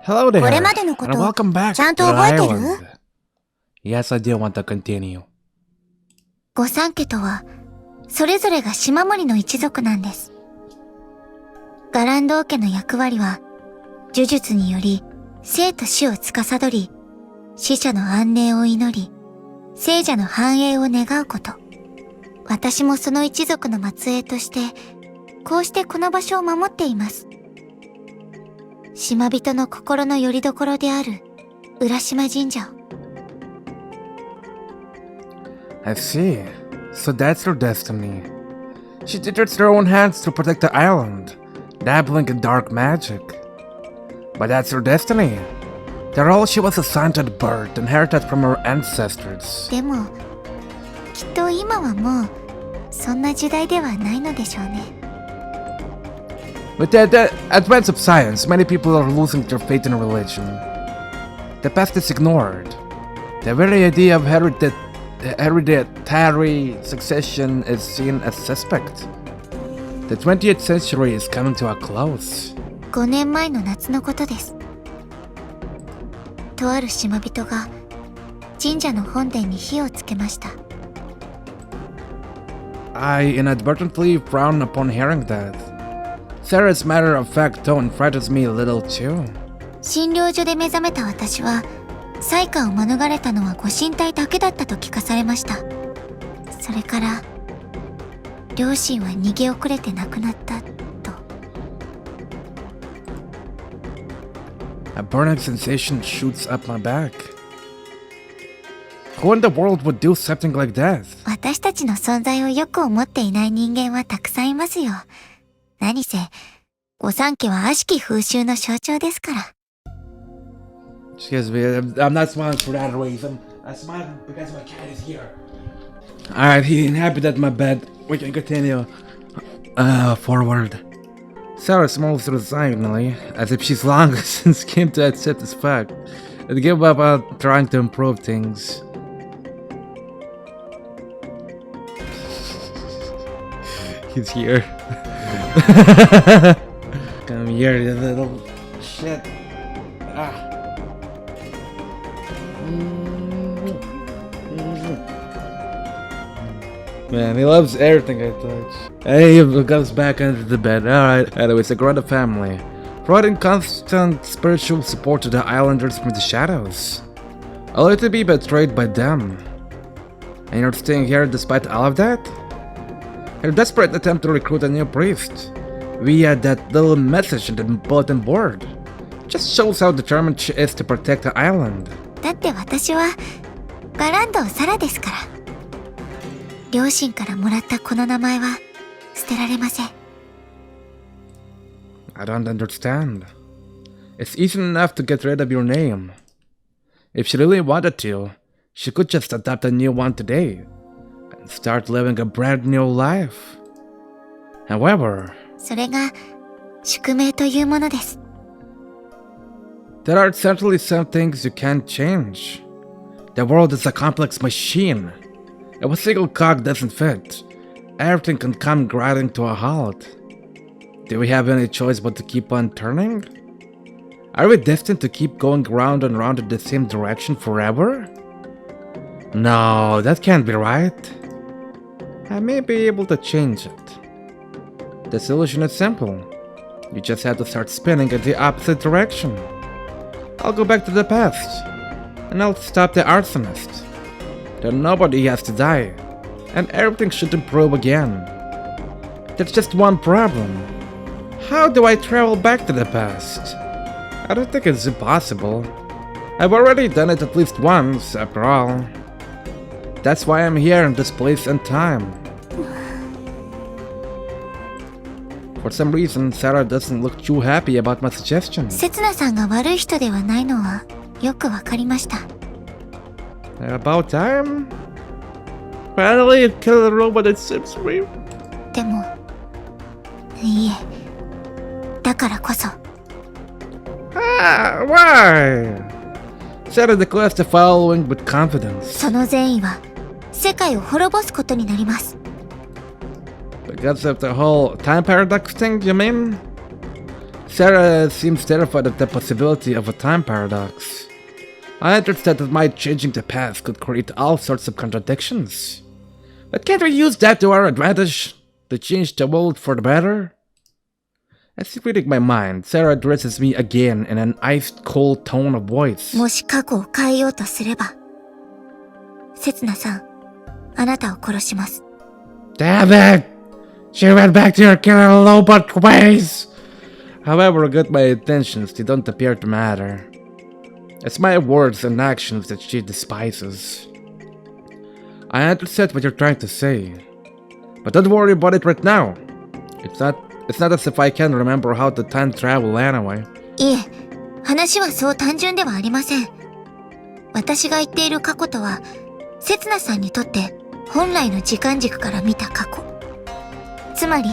Hello there, これまでのこ and と welcome back ちゃん to と the 覚えてる island. Yes, I do want to continue. 御三家とはそれぞれが島森の一族なんです。伽藍堂家の役割は呪術により生と死を司り、死者の安寧を祈り、生者の繁栄を願うこと。私もその一族の末裔としてこうしてこの場所を守っています。島人の心の拠り所である浦島神社を。I see. So that's her destiny. She did it with her own hands to protect the island, dabbling in dark magic. But that's her destiny. The role she was assigned at birth, inherited from her ancestors. でも、きっと今はもうそんな時代ではないのでしょうね。With the advance of science, many people are losing their faith in religion. The past is ignored. The very idea of hereditary succession is seen as suspect. The 20th century is coming to a close. 5年前の夏のことです。とある島人が神社の本殿に火をつけました。I inadvertently frown upon hearing that. Sarah's matter-of-fact tone frightens me a little too. 診療所で目覚めた私は、災禍を免れたのはご神体だけだったと聞かされました。それから、両親は逃げ遅れて亡くなったと。A burning sensation shoots up my back. Who in the world would do something like that? 私たちの存在をよく思っていない人間はたくさんいますよ。何せ、御三家は悪しき風習の象徴ですから。Excuse me, I'm not smiling for that reason. I'm smiling because my cat is here. Alright, he inhabited my bed. We can continue. Forward. Sarah smiles resignedly, as if she's long since came to accept this fact and give up on trying to improve things. He's here. Come here, you little shit. Ah. Man, he loves everything I touch. Hey, he goes back under the bed. Alright. Anyways, I grow the family, providing constant spiritual support to the islanders from the shadows. Only to be betrayed by them. And you're staying here despite all of that? Her desperate attempt to recruit a new priest via that little message in the bulletin board just shows how determined she is to protect the island. だって私は伽藍堂サラですから。両親からもらったこの名前は捨てられません。I don't understand. It's easy enough to get rid of your name. If she really wanted to, she could just adopt a new one today and start living a brand new life. However, それが宿命というものです。there are certainly some things you can't change. The world is a complex machine. If a single cog doesn't fit, everything can come grinding to a halt. Do we have any choice but to keep on turning? Are we destined to keep going round and round in the same direction forever? No, that can't be right. I may be able to change it. The solution is simple. You just have to start spinning in the opposite direction. I'll go back to the past, and I'll stop the arsonist. Then nobody has to die, and everything should improve again. There's just one problem. How do I travel back to the past? I don't think it's impossible. I've already done it at least once, after all. That's why I'm here in this place and time. For some reason, Sara doesn't look too happy about my suggestion. せつなさんが悪い人ではないのはよくわかりました。About time? Finally, you killed a robot that seems real. でも、いいえ。だからこそ。Why? Sara declares the following with confidence. その善意は世界を滅ぼすことになります。Because of the whole time paradox thing, you mean? Sara seems terrified at the possibility of a time paradox. I understand that my changing the past could create all sorts of contradictions. But can't we use that to our advantage? To change the world for the better? As if reading my mind, Sara addresses me again in an ice-cold tone of voice. もし過去を変えようとすれば、せつなさん、あなたを殺します。Damn it! She went back to her killer robot ways! However good my intentions, they don't appear to matter. It's my words and actions that she despises. I understand what you're trying to say, but don't worry about it right now. It's not as if I can remember how to time travel anyway. いえ、話はそう単純ではありません。私が言っている過去とは、せつなさんにとって本来の時間軸から見た過去。つまり、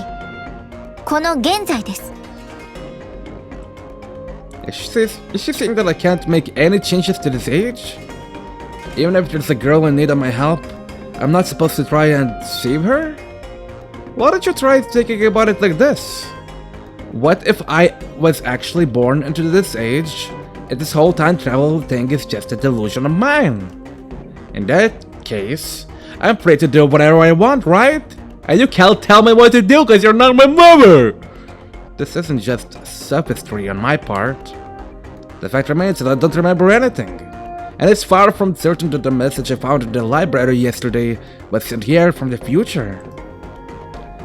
この現在です。Is she saying that I can't make any changes to this age? Even if there's a girl in need of my help, I'm not supposed to try and save her? Why don't you try thinking about it like this? What if I was actually born into this age, and this whole time travel thing is just a delusion of mine? In that case, I'm free to do whatever I want, right? And you can't tell me what to do because you're not my mother! This isn't just sophistry on my part. The fact remains that I don't remember anything. And it's far from certain that the message I found in the library yesterday was sent here from the future.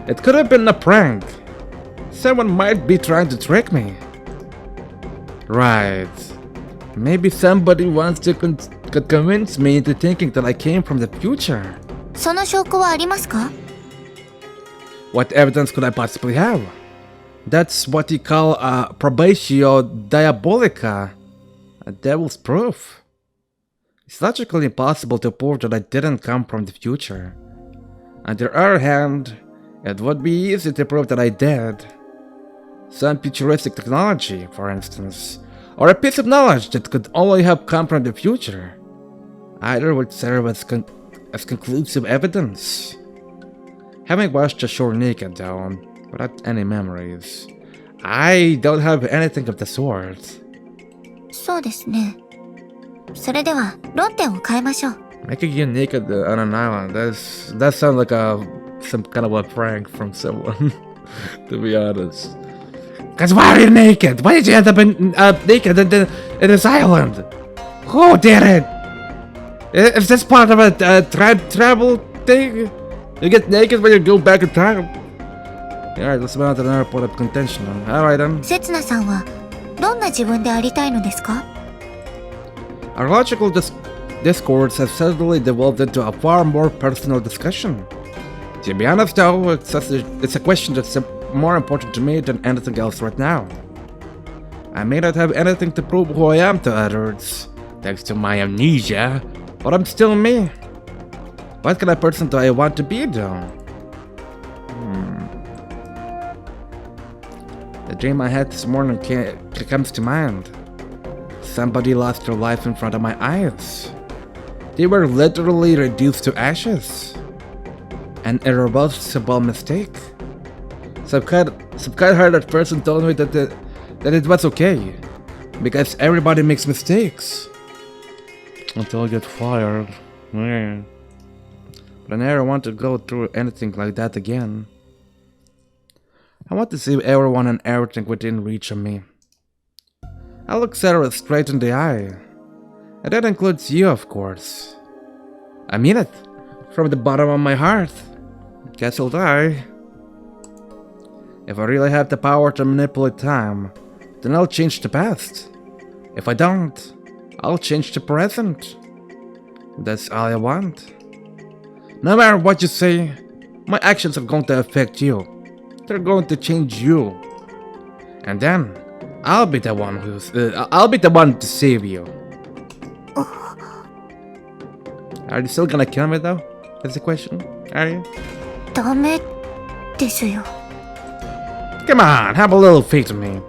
It could have been a prank. Someone might be trying to trick me. Right. Maybe somebody wants to convince me into thinking that I came from the future. その証拠はありますか? What evidence could I possibly have? That's what you call a probatio diabolica, a devil's proof. It's logically impossible to prove that I didn't come from the future. On the other hand, it would be easy to prove that I did. Some futuristic technology, for instance, or a piece of knowledge that could only have come from the future. Either would serve as conclusive evidence. Having washed the shore naked, though, without any memories, I don't have anything of the sort. そうですね。それでは論点を変えましょう。 Making you naked on an island, that sounds like some kind of a prank from someone, to be honest. Cause why are you naked? Why did you end up naked in this island? Who did it? Is this part of a travel thing? You get naked when you go back in time? Alright, let's move on to another point of contention. Alright then. せつなさんはどんな自分でありたいのですか? Our logical discourse has suddenly devolved into a far more personal discussion. To be honest though, it's a question that's more important to me than anything else right now. I may not have anything to prove who I am to others, thanks to my amnesia, but I'm still me. What kind of person do I want to be though? The dream I had this morning comes to mind. Somebody lost their life in front of my eyes. They were literally reduced to ashes. An irreversible mistake. Some kind-hearted person told me that it was okay, because everybody makes mistakes. Until I get fired. Yeah. But I never want to go through anything like that again. I want to see everyone and everything within reach of me. I look Sara straight in the eye. And that includes you, of course. I mean it. From the bottom of my heart. Guess I'll die. If I really have the power to manipulate time, then I'll change the past. If I don't, I'll change the present. That's all I want. No matter what you say, my actions are going to affect you. They're going to change you. And then, I'll be the one to save you. Are you still gonna kill me though? That's the question. Are you? ダメですよ。 Come on, have a little faith in me.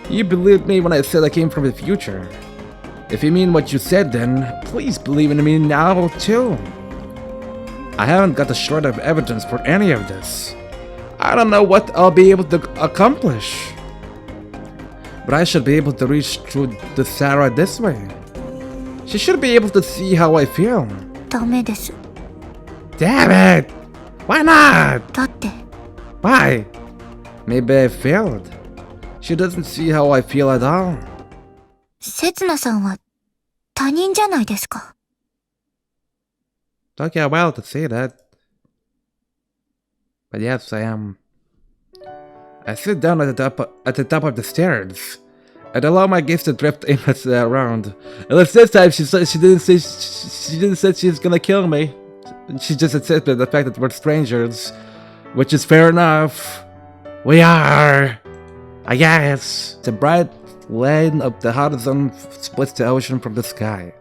You believed me when I said I came from the future. If you mean what you said then, please believe in me now too. I haven't got a shred of evidence for any of this. I don't know what I'll be able to accomplish. But I should be able to reach through to Sara this way. She should be able to see how I feel. ダメです。 Damn it! Why not? だって、 Why? Maybe I failed. She doesn't see how I feel at all. せつなさんは他人じゃないですか。 Took you a while to say that. But yes, I am. I sit down at the top of the stairs and allow my gaze to drift aimlessly around. Unless this time she didn't say she's gonna kill me. She just accepted the fact that we're strangers, which is fair enough. We are, I guess. The bright line of the horizon splits the ocean from the sky.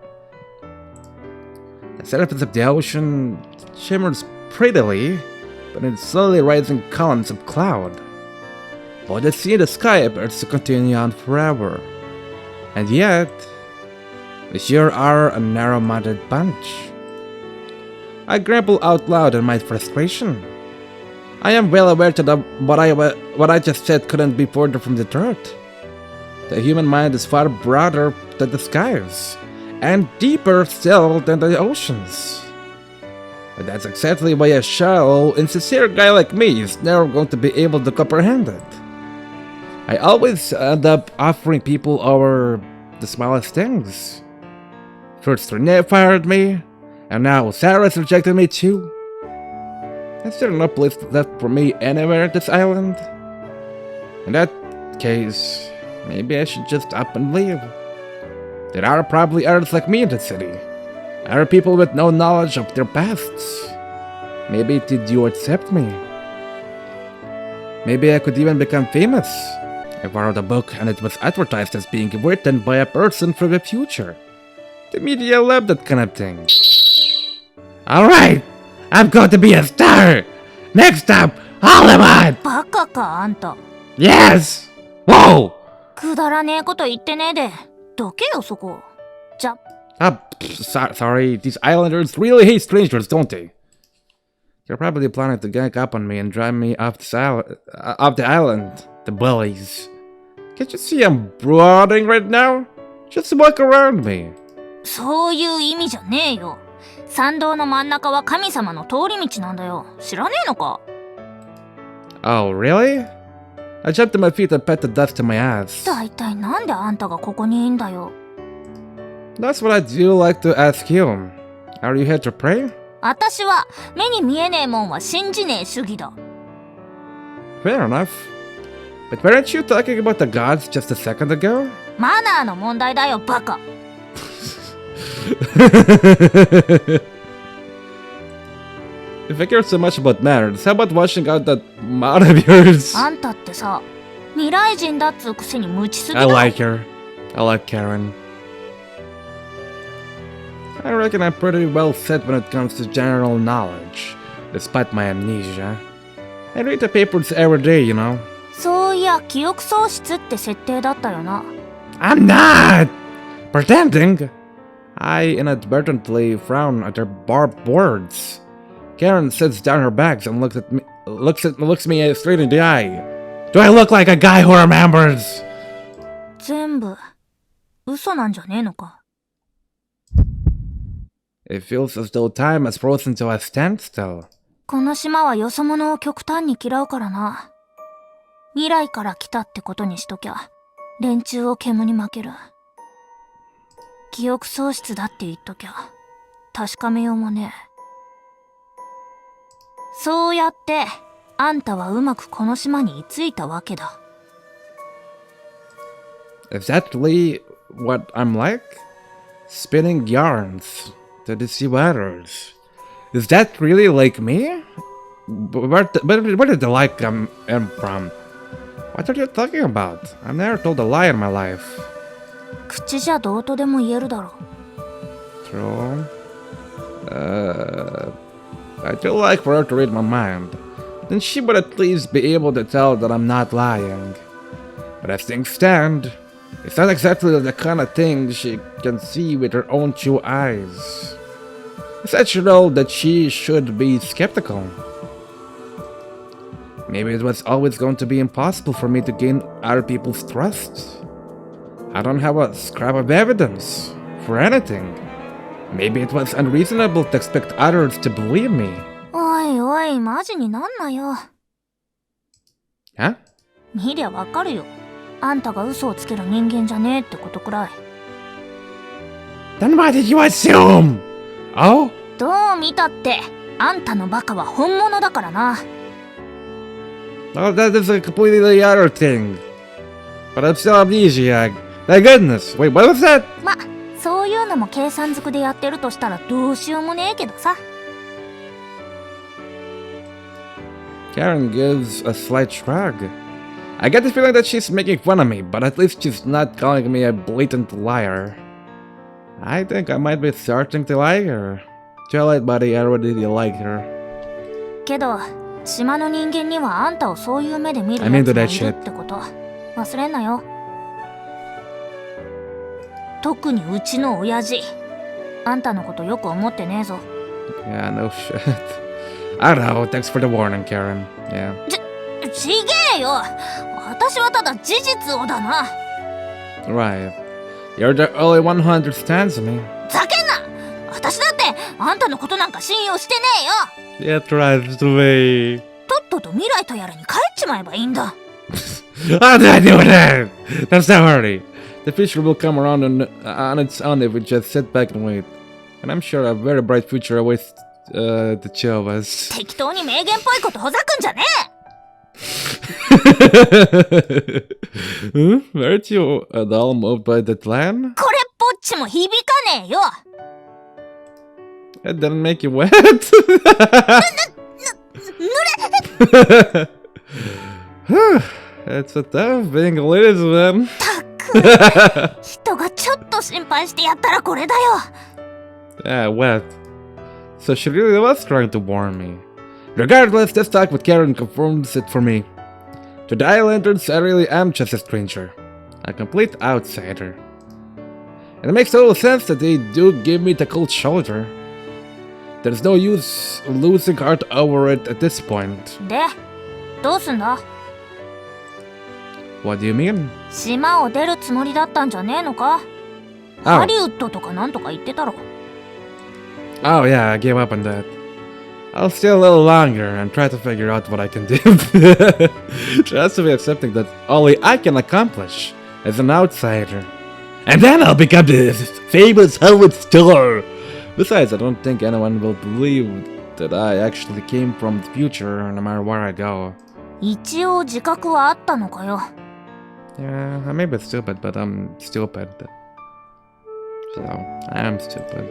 The surface of the ocean shimmers prettily, but in slowly rising columns of cloud. But the sea in the sky appears to continue on forever. And yet, we sure are a narrow-minded bunch. I grumble out loud in my frustration. I am well aware that what I just said couldn't be further from the truth. The human mind is far broader than the skies, and deeper still than the oceans. But that's exactly why a shallow, insincere guy like me is never going to be able to comprehend it. I always end up offering people over the smallest things. First Rinne fired me, and now Sara's rejected me too. Is there no place left for me anywhere at this island? In that case, maybe I should just up and leave. There are probably others like me in the city. Other people with no knowledge of their pasts. Maybe did you accept me? Maybe I could even become famous. I borrowed a book and it was advertised as being written by a person from the future. The media love that kind of thing. Alright! I'm going to be a star! Next up, Hollywood! バカかあんた。 Yes! Whoa! くだらねえこと言ってねえで。どけよそこ。じゃ。 Sorry, these islanders really hate strangers, don't they? You're probably planning to gang up on me and drive me off the island. The bullies. Can't you see I'm brooding right now? Just walk around me. そういう意味じゃねえよ。参道の真ん中は神様の通り道なんだよ。知らねえのか？ Oh, really? I jumped to my feet and pat the dust to my ass. だいたいなんであんたがここにいんだよ。 That's what I do like to ask you. Are you here to pray? 私は目に見えねえもんは信じねえ主義だ。 Fair enough. But weren't you talking about the gods just a second ago? マナーの問題だよ、バカ。 If I care so much about manners, how about washing out that mouth of yours? あんたってさ、未来人だっつうくせに無知すぎだ。 I like her. I like Karen. I reckon I'm pretty well set when it comes to general knowledge, despite my amnesia. I read the papers every day, you know. そういや、記憶喪失って設定だったよな。 I'm not! Pretending! I inadvertently frown at her barbed words. Karen sets down her bags and looks me straight in the eye. Do I look like a guy who remembers? 全部嘘なんじゃねえのか。 It feels as though time has frozen to a standstill. この島はよそ者を極端に嫌うからな。未来から来たってことにしときゃ、連中を煙に負ける。記憶喪失だって言っときゃ、確かめようもねえ。そうやって、あんたはうまくこの島に居ついたわけだ。Is that really what I'm like? Spinning yarns to the sea waters. Is that really like me? Where did the like come from? What are you talking about? I've never told a lie in my life. 口じゃどうとでも言えるだろ。 True. I do like for her to read my mind. Then she would at least be able to tell that I'm not lying. But as things stand, it's not exactly the kind of thing she can see with her own two eyes. It's natural that she should be skeptical. Maybe it was always going to be impossible for me to gain other people's trust. I don't have a scrap of evidence for anything. Maybe it was unreasonable to expect others to believe me. おいおい、マジになんなよ。Huh? 見りゃわかるよ。あんたが嘘をつける人間じゃねえってことくらい。Then why did you assume? Oh? どう見たって、あんたのバカは本物だからな。Oh, that is a completely other thing. But I'm still amnesiac. Thank goodness. Wait, what was that? ま、そういうのも計算づくでやってるとしたらどうしようもねえけどさ。Karen gives a slight shrug. I get the feeling that she's making fun of me, but at least she's not calling me a blatant liar. I think I might be starting to like her. Too late, buddy, I already like her. けど、島の人間にはあんたをそういう目で見るやつがいるってこと。忘れんなよ。特にうちの親父。あんたのことよく思ってねえぞ。Yeah, no shit. I don't know, thanks for the warning, Karen. Yeah. ちげえよ。私はただ事実をだな。Right. You're the only one who understands me. ざけんな。私だってあんたのことなんか信用してねえよ。Yeah, try to me. とっとと未来とやらに帰っちまえばいいんだ。How did I do that? That's not hurry. The future will come around on its own if we just sit back and wait. And I'm sure a very bright future awaits the two of us. 適当に名言っぽいことほざくんじゃねえ。Aren't you at all moved by the plan? これっぽっちも響かねえよ。It didn't make you wet? 濡れ。It's a tough being a ladies man. たく人がちょっと心配してやったらこれだよ。Yeah, wet. So she really was trying to warn me. Regardless, this talk with Karen confirms it for me. To the Islanders, I really am just a stranger. A complete outsider. And it makes total sense that they do give me the cold shoulder. There's no use losing heart over it at this point. で、どうすんだ？ What do you mean? 島を出るつもりだったんじゃねえのか？ハリウッドとかなんとか言ってたろ。Oh yeah, I gave up on that. I'll stay a little longer and try to figure out what I can do. Just to be accepting that only I can accomplish as an outsider. And then I'll become this famous Hollywood star. Besides, I don't think anyone will believe that I actually came from the future no matter where I go. 一応自覚はあったのかよ。Yeah, I may be stupid, but I'm stupid. So, I am stupid.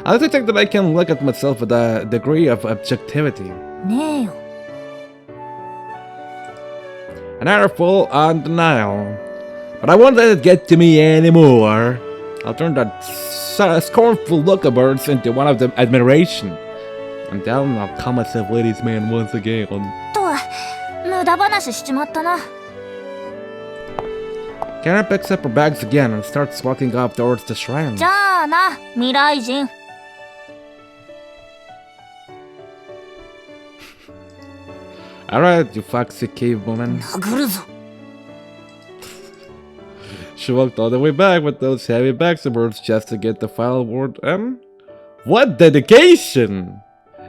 I like to think that I can look at myself with a degree of objectivity. ねえよ。 An hour full on denial. But I won't let it get to me anymore. I'll turn that scornful look of hers into one of them admiration. And then I'll call myself ladies man once again. と、無駄話しちまったな。Karen picks up her bags again and starts walking off towards the shrine. じゃあな、未来人。Alright, you foxy cave woman. 殴るぞ。 She walked all the way back with those heavy bags of words just to get the final word M? What dedication!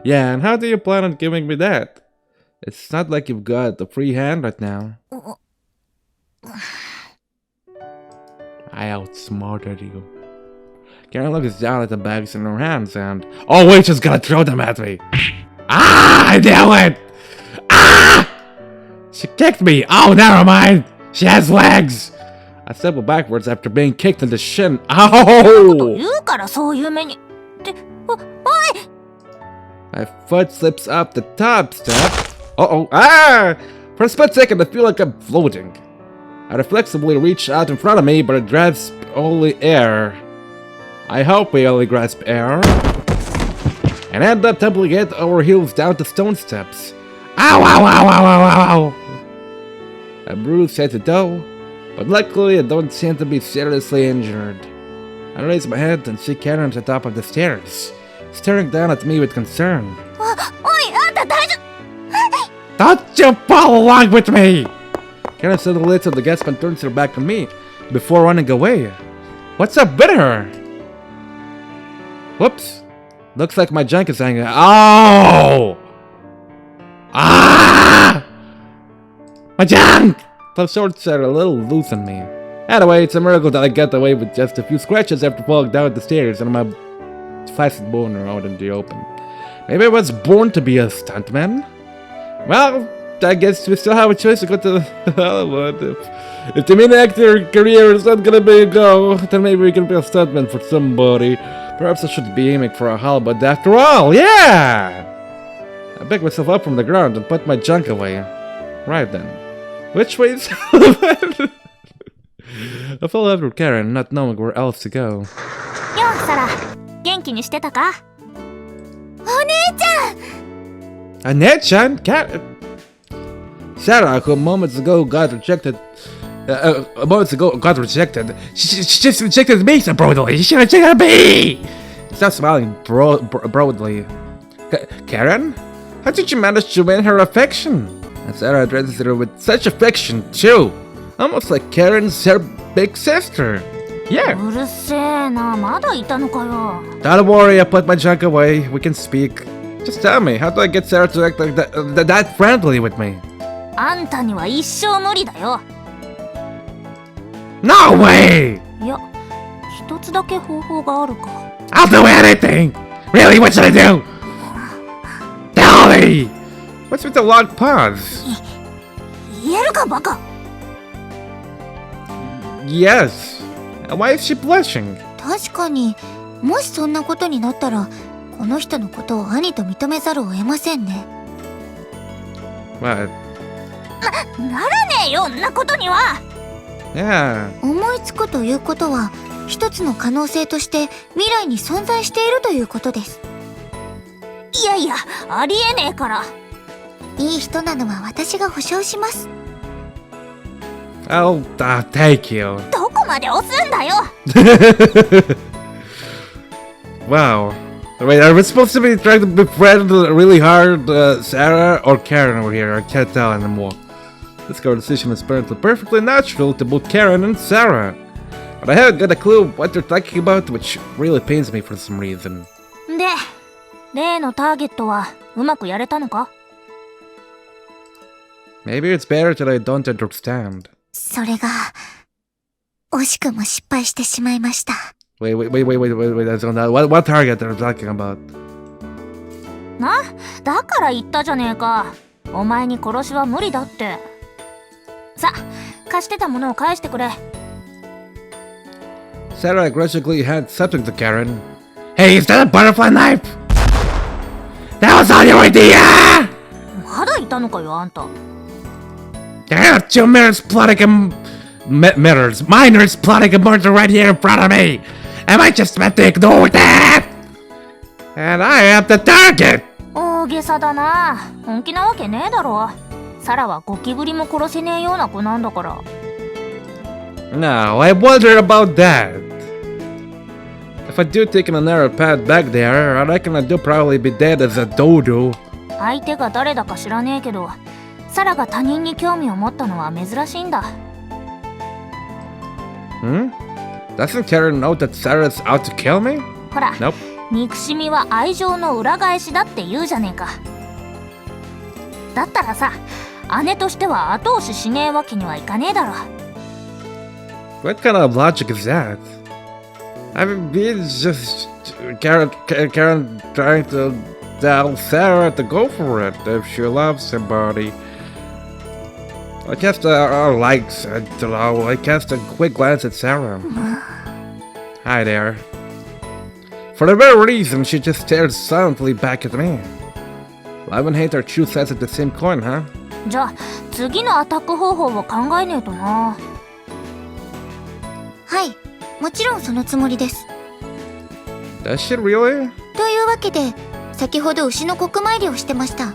Yeah, and how do you plan on giving me that? It's not like you've got a free hand right now. I outsmarted you. Karen looks down at the bags in her hands and... Oh wait, she's gonna throw them at me! Ah! I knew it! Ah! She kicked me! Oh, never mind! She has legs! I stumbled backwards after being kicked in the shin. と Ow! 言うからそういう目に。って、おい My foot slips up the top step. Uh-oh. Ah! For a split second, I feel like I'm floating. I reflexively reach out in front of me, but I grasp only air. I hope we only grasp air. And end up tumbling head over heels down the stone steps. Ow, ow, ow, ow, ow, ow, ow! A bruise head to toe, but luckily I don't seem to be seriously injured. I raise my head and see Karen at the top of the stairs, staring down at me with concern. おい、あんた大丈夫？ Don't you follow along with me! Karen suddenly lifts up the gasp and turns her back on me. before running away. What's up with her? Whoops. Looks like my junk is hanging. Oh! Ah! My junk! Those swords are a little loose on me. Anyway, it's a miracle that I got away with just a few scratches after falling down the stairs and my flaccid boner out in the open. Maybe I was born to be a stuntman? Well, I guess we still have a choice to go to Hollywood. If the main actor career is not gonna be a go, then maybe we can be a stuntman for somebody. Perhaps I should be aiming for a Hollywood after all, yeah! I picked myself up from the ground and put my junk away. Right then. Which way is Hollywood? I fell after Karen, not knowing where else to go. よう、サラ。元気にしてたか？お姉ちゃん Anechan? Sara, who moments ago got rejected. She just rejected me so brutally. She rejected me! Stop smiling broadly. Karen? How did you manage to win her affection? And Sara addresses her with such affection, too. Almost like Karen's her big sister. Yeah. うるせえな、まだいたのかよ。 Don't worry, I put my junk away. We can speak. Just tell me, how do I get Sara to act like that friendly with me? あんたには一生無理だよ。 No way! いや、一つだけ方法があるか。 I'll do anything! Really, what should I do? Tell me! What's with the long pause? 言えるかバカ。 Yes. Why is she blushing? 確かに、もしそんなことになったら、この人のことを兄と認めざるを得ませんね。What? ならねえよ、んなことには。 Yeah. 思いつくということは、一つの可能性として未来に存在しているということです。いやいや、ありえねえから。いい人なのは私が保証します。Oh, thank you. どこまで押すんだよ。 Wow. Wait, are we supposed to be trying to befriend really hard Sara or Karen over here? I can't tell anymore. This conversation is apparently perfectly natural to both Karen and Sara. But I haven't got a clue what they're talking about, which really pains me for some reason. で、例のターゲットはうまくやれたのか？ Maybe it's better that I don't understand. それが、惜しくも失敗してしまいました。Wait, that's on that. What target are you talking about? な、だから言ったじゃねえか。お前に殺しは無理だって。さ、貸してたものを返してくれ。 Sara aggressively hands something to Karen. Hey, is that a butterfly knife? That was all your idea! まだいたのかよ、あんた。 There are two minors plotting minors plotting a murder right here in front of me! Am I just meant to ignore that? And I am the target! 大げさだな。本気なわけねえだろ。サラはゴキブリも殺せねえような子なんだから。 No, I wonder about that. If I do take an narrow path back there, I reckon I do probably be dead as a dodo. 相手が誰だか知らねえけど、サラが他人に興味を持ったのは珍しいんだ。 Doesn't Karen know that Sarah's out to kill me? ほら、 Nope. 憎しみは愛情の裏返しだって言うじゃねえか。だったらさ、姉としては後押ししねえわけにはいかねえだろ。 What kind of logic is that? I mean, it's just Karen trying to tell Sara to go for it if she loves somebody. I cast I cast a quick glance at Sara. Hi there. For the very reason she just stared silently back at me. Love and hate are two sides of the same coin, huh? じゃあ、次のアタック方法を考えねえとな。はい、もちろんそのつもりです。 Does she really? というわけで、先ほど牛の国参りをしてました。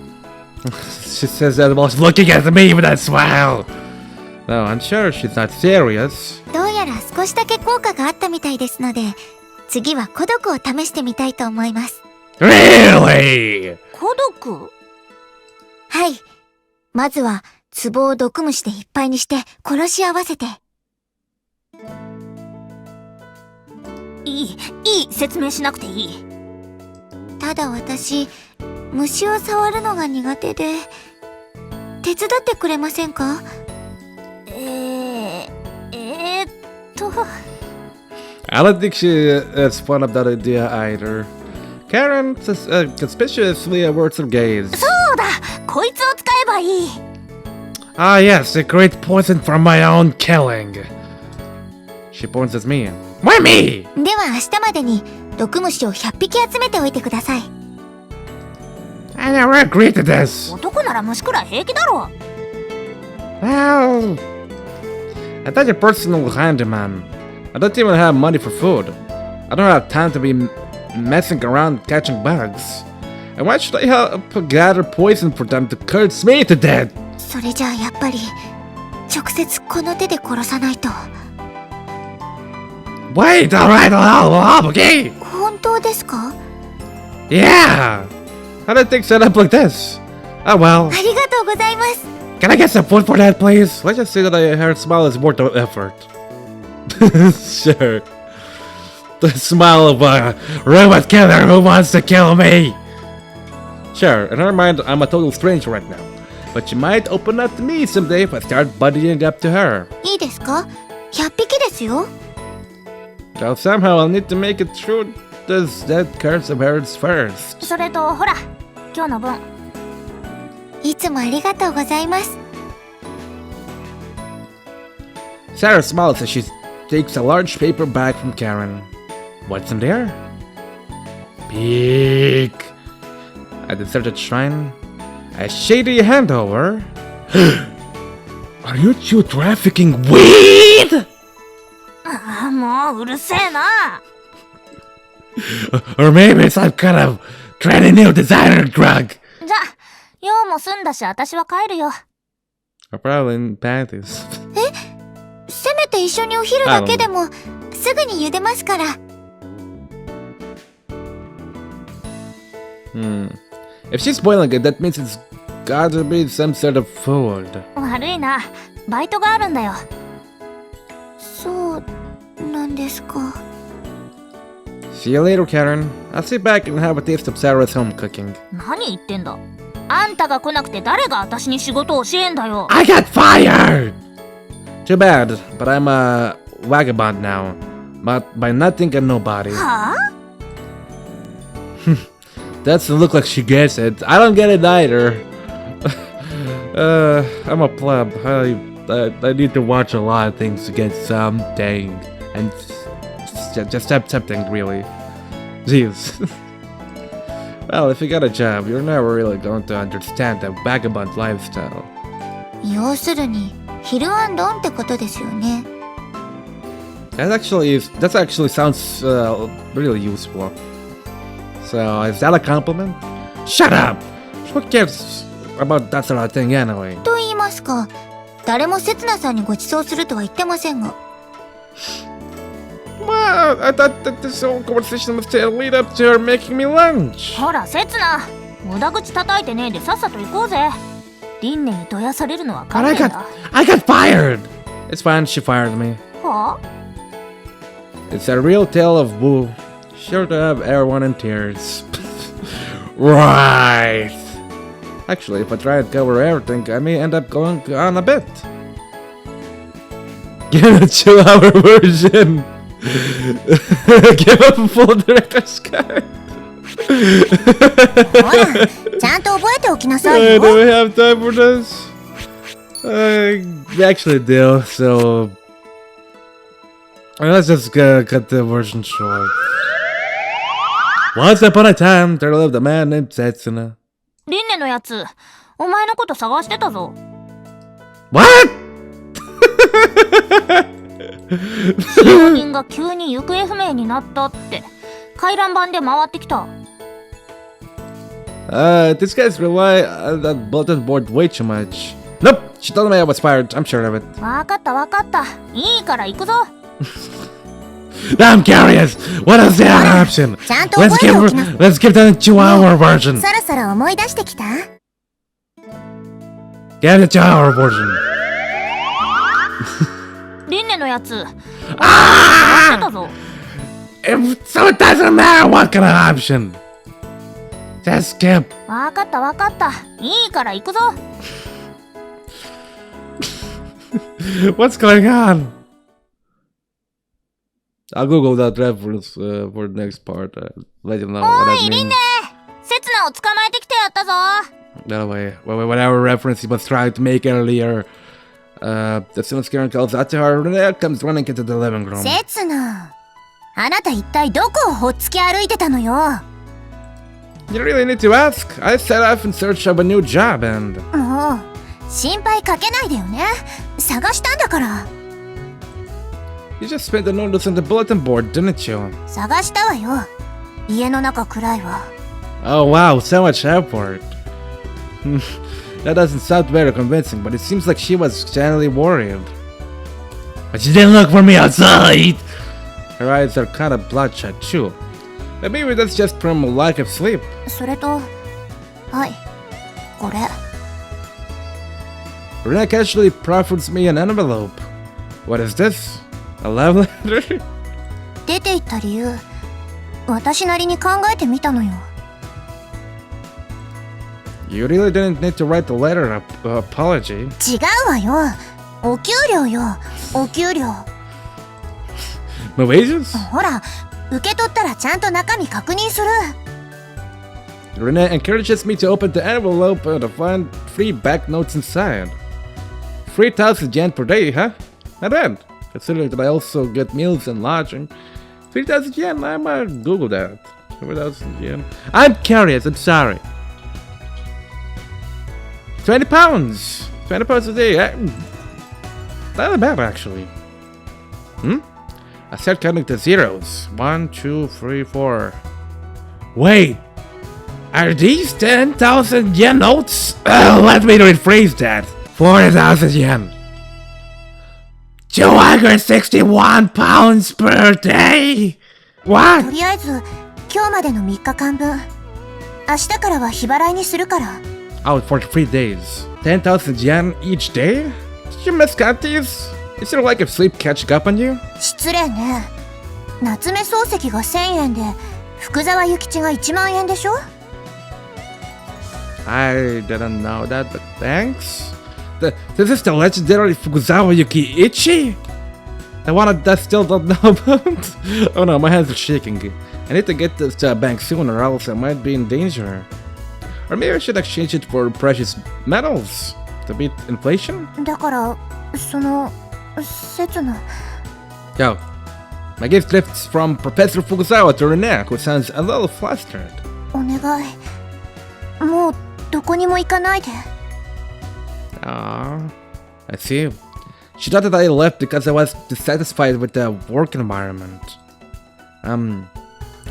She says that while looking at me with that smile. No, I'm sure she's not serious. どうやら少しだけ効果があったみたいですので、次は孤独を試してみたいと思います。Really? 孤独？はい。まずは、壺を毒虫でいっぱいにして殺し合わせて。いい、説明しなくていい。ただ私、虫を触るのが苦手で、手伝ってくれませんか？I don't think it's fun of that idea either. Karen conspicuously averts her gaze. そうだ、こいつを使えばいい。Ah yes, a great poison from my own killing. She points at me. Why me? では明日までに毒虫を100匹集めておいてください。I never agreed to this. 男なら虫くらい平気だろ。Well, I thought you're personal handyman. I don't even have money for food. I don't have time to be messing around catching bugs. And why should I help gather poison for them to curse me to death? それじゃあやっぱり直接この手で殺さないと。Wait, alright, okay? 本当ですか？ Yeah! How did things set up like this? Oh well. ありがとうございます。Can I get some food for that, please? Let's just say that her smile is worth the effort. Sure. The smile of a robot killer who wants to kill me. Sure, in her mind, I'm a total stranger right now. But she might open up to me someday if I start buddying up to her. いいですか？100匹ですよ。So somehow I'll need to make it through this dead curse of hers first. それとほら、今日の分。いつもありがとうございます。Sara smiles as she takes a large paper bag from Karen. What's in there? Peek. At the deserted shrine, a shady handover. Are you two trafficking weed? ああ、もううるせえな。Or maybe it's some kind of trendy new designer drug. じゃあ、用も済んだし、私は帰るよ。Or probably in panties. せめて一緒にお昼だけでもすぐに茹でますから。If she's boiling it, that means it's gotta be some sort of food. 悪いな、バイトがあるんだよ。そうなんですか。See you later, Karen. I'll sit back and have a taste of Sarah's home cooking. 何言ってんだ。あんたが来なくて誰が私に仕事を教えんだよ。I got fired! Too bad, but I'm a vagabond now. But by nothing and nobody. はあ？ Doesn't look like she gets it. I don't get it either. I'm a pleb. I need to watch a lot of things to get something. And just something, really. Jeez. Well, if you got a job, you're never really going to understand the vagabond lifestyle. 要するにヒルアンドンってことですよね。That actually sounds really useful. So, is that a compliment? Shut up! Who cares about that sort of thing anyway? と言いますか、誰も刹那さんにご馳走するとは言ってませんが。Well, I thought that this whole conversation was to lead up to her making me lunch. ほら、刹那、無駄口叩いてねえでさっさと行こうぜ。リンネにどやされるのは勘 But 弁だ。I got fired! It's fine, she fired me. はあ？ It's a real tale of boo. Sure to have everyone in tears. Right. Actually, if I try and cover everything, I may end up going on a bit. Get a 2-hour version. Give up a full director's cut. ほら、ちゃんと覚えておきなさいよ。Do we have time for this? We actually do, so let's just cut the version short. Once upon a time, there lived a man named Setsuna. リンネのやつ、お前のこと探してたぞ。What? 使用人が急に行方不明になったって回覧板で回ってきた。These guys rely on that bulletin board way too much. Nope, she told me I was fired. I'm sure of it. わかったわかった。いいから行くぞ。I'm curious. What is the other option? ちゃんと覚えておきな。Let's give them a 2-hour version. そろそろ思い出してきた？ Get the 2-hour version. リンネのやつ、探してたぞ。So it doesn't matter what kind of option. Just skip. わかったわかった。いいから行くぞ。What's going on? I'll Google that reference for the next part. Let you know what that おい、リン means. ネ！セツナを捕まえてきてやったぞ。 By the way, whatever reference he was trying to make earlier, as soon as Karen calls out to her, Rinne comes running into the living room. セツナ、あなた一体どこをほっつき歩いてたのよ。You really need to ask. I set off in search of a new job and... もう、心配かけないでよね。探したんだから。You just spent the notice on the bulletin board, didn't you? 探したわよ。家の中暗いわ。Oh wow, so much effort. That doesn't sound very convincing, but it seems like she was genuinely worried. But she didn't look for me outside! Her eyes are kind of bloodshot too. But maybe that's just from a lack of sleep. それと、はい、これ。Rinne casually proffers me an envelope. What is this? A love letter? 出て行った理由、私なりに考えてみたのよ。You really didn't need to write the letter of apology. 違うわよ。お給料よ、お給料。My wages? ほら、受け取ったらちゃんと中身確認する。Rinne encourages me to open the envelope to find 3 back notes inside. 3,000 yen per day, huh? Not bad. Considering that I also get meals and lodging. 3,000 yen, I might Google that. 3,000 yen. I'm curious, I'm sorry. 20 pounds! 20 pounds a day. Not bad, actually. I start counting to zeros. 1, 2, 3, 4. Wait! Are these 10,000 yen notes? Let me rephrase that. 40,000 yen. 261 pounds per day? と What? りあえず、今日までの3日間分。明日からは日払いにするから。Out for 3 days. 10,000 yen each day? Did you miscount these? Is there like if sleep catching up on you? 失礼ね。夏目漱石が1000円で、福沢諭吉が1万円でしょ？ I didn't know that, but thanks. This is the legendary Fukuzawa Yukiichi? The one that I still don't know about? Oh no, my hands are shaking. I need to get this to a bank soon or else I might be in danger. Or maybe I should exchange it for precious metals to beat inflation? だから、その、刹那。 Yo, my gift drifts from Professor Fukuzawa to Rinne, who sounds a little flustered. お願い。もう、どこにも行かないで。Ah, I see. She thought that I left because I was dissatisfied with the work environment. I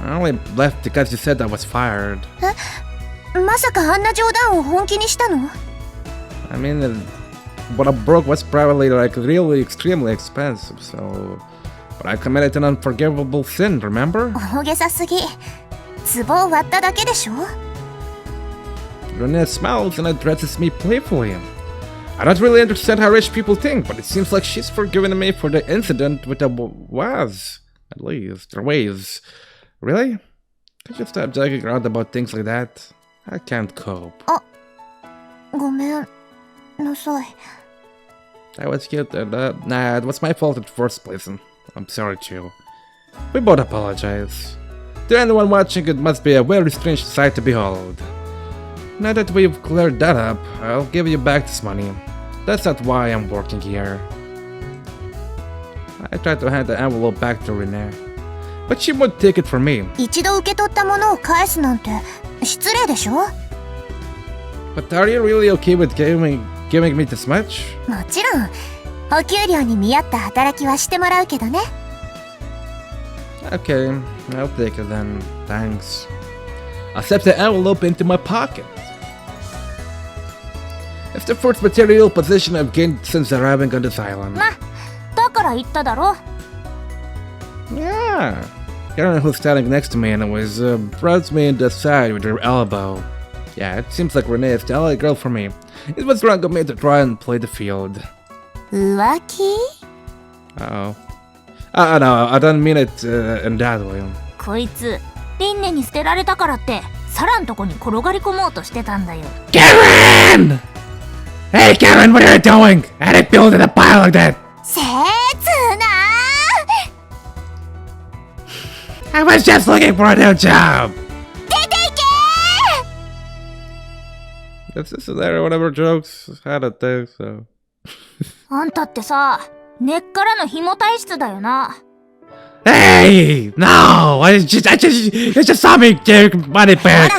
only left because you said I was fired. まさかあんな冗談を本気にしたの？ I mean, what I broke was probably like really extremely expensive, so... But I committed an unforgivable sin, remember? 大げさすぎ。壺を割っただけでしょ？ Rinne smiles and addresses me playfully. I don't really understand how rich people think, but it seems like she's forgiven me for the incident with the was, at least, their ways. Really? Could you stop joking around about things like that? I can't cope. ごめんなさい。 I was cute and, nah, it was my fault in the first place, and I'm sorry too. We both apologize. To anyone watching, it must be a very strange sight to behold. Now that we've cleared that up, I'll give you back this money. That's not why I'm working here. I tried to hand the envelope back to Rinne, but she won't take it from me. 一度受け取ったものを返すなんて失礼でしょ？ But are you really okay with giving me this much? もちろん、お給料に見合った働きはしてもらうけどね。 Okay, I'll take it then. Thanks. I'll slip the envelope into my pocket. It's the first material possession I've gained since arriving on this island. ま、だから言っただろ。 Yeah. Karen, who's standing next to me anyways, prods me in the side with her elbow. Yeah, it seems like Rinne is the only girl for me. It was wrong of me to try and play the field. 浮気？ Uh-oh. No, I don't mean it in that way. こいつ、リンネに捨てられたからって、サラんとこに転がり込もうとしてたんだよ。Karen! Hey, Karen, what are you doing? And it built in a pile like that. せつな I was just looking for a new job. 出ていけ It's just there, whatever jokes had a thing, so. あんたってさ、根っからの紐体質だよな。Hey! No! I just saw me give money back!